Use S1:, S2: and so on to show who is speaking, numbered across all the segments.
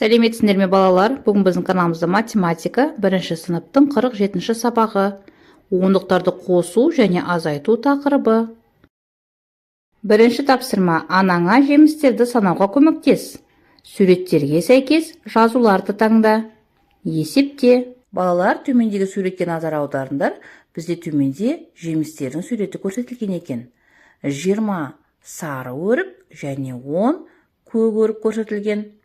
S1: Сәлеметсіңдер ме балалар? Бүгін біздің каналымызда математика 1 сыныптың 47 сабағы. Ондықтарды қосу және азайту тақырыбы. Бірінші тапсырма: анаңа жемістерді санауға көмектес. Суреттерге сәйкес жазуларды таңда. Есепте. Балалар, төмендегі суретке назар аударыңдар. Бізде төменде жемістердің суреті көрсетілген екен. 20 сары өрік және 10 көк өрік көрсетілген.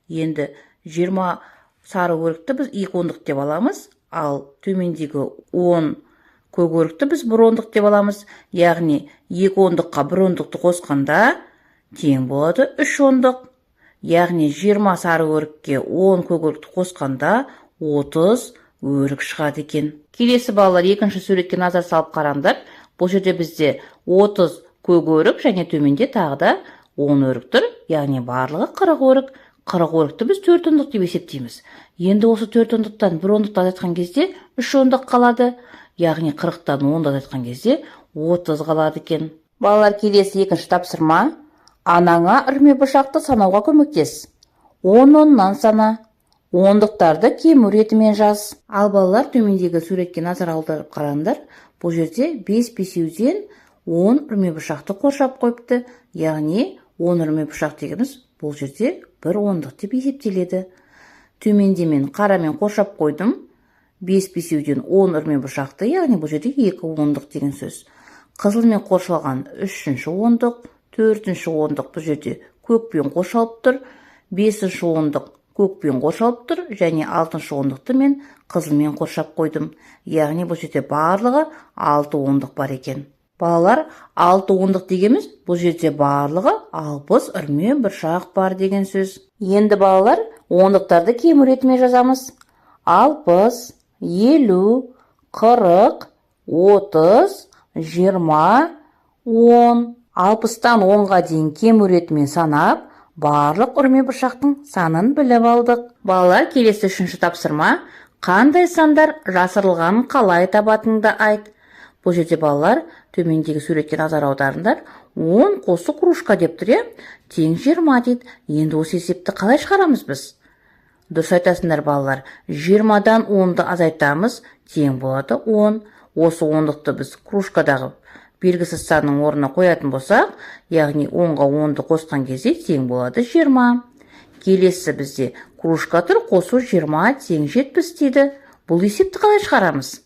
S1: Енді 20 сары өрікті біз 2 ондық деп аламыз, ал төмендегі 10 көк өрікті біз 1 ондық деп аламыз. Яғни 2 ондыққа 1 ондықты қосқанда тең болады 3 ондық. Яғни 20 сары өрікке 10 көк өрікті қосқанда 30 өрік шығады екен. Келесі балалар, екінші суретке назар салып қараңдар. Бұл жерде бізде 30 көк өрік және төменде тағы да 10 өрік тұр. Яғни барлығы 40 өрік. 40 өрікті біз 4 ондық деп есептейміз. Енді осы 4 ондықтан 1 ондықты азайтқан кезде 3 ондық қалады. Яғни 40-тан 10-ды азайтқан кезде 30 қалады екен. Балалар, келесі екінші тапсырма: анаңа үрме бұршақты санауға көмектес. 10-10-нан сана. Ондықтарды кему ретімен жаз. Ал балалар, төмендегі суретке назар аударып қараңдар. Бұл жерде 5 бесеуден 10 үрме бұршақты қоршап қойыпты. Яғни 10 үрме бұршақ дегеніміз бұл жерде 1 ондық деп есептеледі. Төменде мен қарамен қоршап қойдым. 5 бесеуден 10 үрме бұршақты, яғни бұл жерде 2 ондық деген сөз. Қызылмен қоршалған 3-ші ондық, 4-ші ондық бұл жерде көкпен қоршалып тұр. 5-ші ондық көкпен қоршалып тұр және 6-шы ондықты мен қызылмен қоршап қойдым. Яғни бұл жерде барлығы 6 ондық бар екен. Балалар, 6 ондық дегеніміз бұл жерде барлығы 60 үрме бұршақ бар деген сөз. Енді балалар, ондықтарды кему ретімен жазамыз. 60, 50, 40, 30, 20, 10. 60-тан 10-ға дейін кему ретімен санап, барлық үрме бұршақтың санын біліп алдық. Балалар, келесі үшінші тапсырма: қандай сандар жасырылғанын қалай табатыныңды айт. Бұл жерде балалар, төмендегі суретке назар аударыңдар. 10 қосу кружка деп тұр, тең 20 дейді. Енді осы есепті қалай шығарамыз біз? Дұрыс айтасыңдар балалар. 20-дан 10-ды азайтамыз, тең болады 10. Осы ондықты біз кружкадағы белгісіз санның орнына қоятын болсақ, яғни 10-ға 10-ды қосқан кезде тең болады 20. Келесі бізде кружка тұр, қосу 20 тең 70 дейді. Бұл есепті қалай шығарамыз?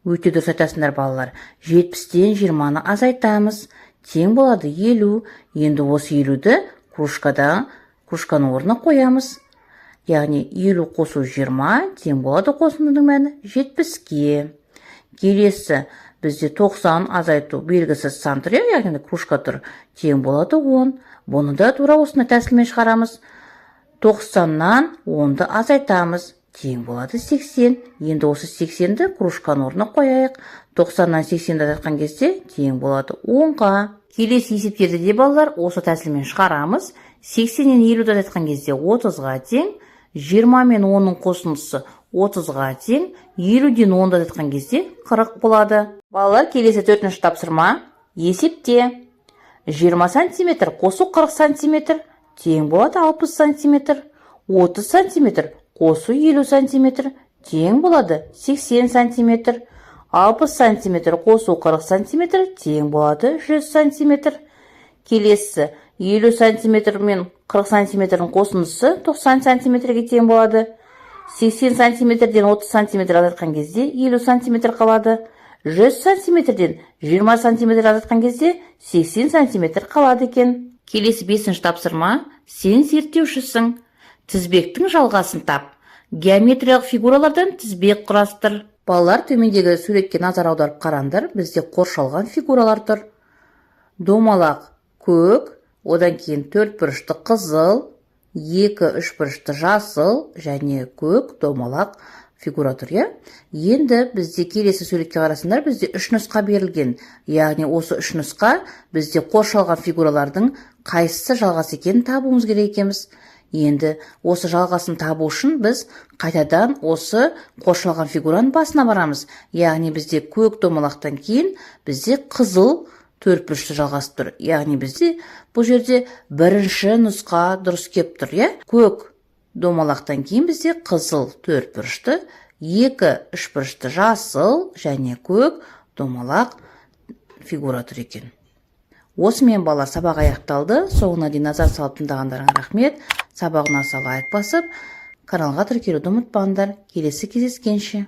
S1: Өте дұрыс айтасыңдар балалар. 70-тен 20-ны азайтамыз, тең болады 50. Енді осы 50-ді кружканың орнына қоямыз. Яғни 50 қосу 20 тең болады қосындының мәні 70-ге. Келесі бізде 90 азайту белгісіз сан тұр, яғни кружка тұр, тең болады 10. Бұны да тура осындай тәсілмен шығарамыз. 90-нан 10-ды азайтамыз, тең болады 80. Енді осы 80-ді кружканың орнына қояйық. 90-нан 80-ді азайтқан кезде тең болады 10-ға. Келесі есептерді де балалар осы тәсілмен шығарамыз. 80-нен 50-ді азайтқан кезде 30-ға тең. 20 мен 10-ның қосындысы 30-ға тең. 50-ден 10-ды азайтқан кезде 40 болады. Балалар, келесі төртінші тапсырма: есепте. 20 сантиметр қосу 40 сантиметр тең болады 60 сантиметр. 30 сантиметр қосу 50 сантиметр тең болады 80 сантиметр. 60 сантиметр қосу 40 сантиметр тең болады 100 сантиметр. Келесі 50 сантиметр мен 40 сантиметрдің қосындысы 90 сантиметрге тең болады. 80 сантиметрден 30 сантиметр азайтқан кезде 50 сантиметр қалады. 100 сантиметрден 20 сантиметр азайтқан кезде 80 сантиметр қалады екен. Келесі 5-ші тапсырма: сен зерттеушісің. Тізбектің жалғасын тап. Геометриялық фигуралардан тізбек құрастыр. Балалар, төмендегі суретке назар аударып қараңдар. Бізде қоршалған фигуралар тұр. Домалақ көк, одан кейін 4 бұрышты қызыл, 2 3 бұрышты жасыл және көк домалақ фигура тұр. Енді бізде келесі суретке қарасыңдар, бізде 3 нұсқа берілген. Яғни осы 3 нұсқа бізде қоршалған фигуралардың қайсысы жалғас екенін табуымыз керек екенбіз. Енді осы жалғасын табу үшін біз қайтадан осы қоршалған фигураның басына барамыз. Яғни бізде көк домалақтан кейін бізде қызыл 4 бұрышты жалғас тұр. Яғни бізде бұл жерде бірінші нұсқа дұрыс кеп тұр. Көк домалақтан кейін бізде қызыл төртбұрышты, екі үшбұрышты жасыл және көк домалақ фигура тұр екен. Осымен балалар сабақ аяқталды. Соңына дейін назар салып тыңдағандарыңа рахмет. Сабақ ұнаса лайк басып, каналға тіркелуді ұмытпаңдар. Келесі кездескенше.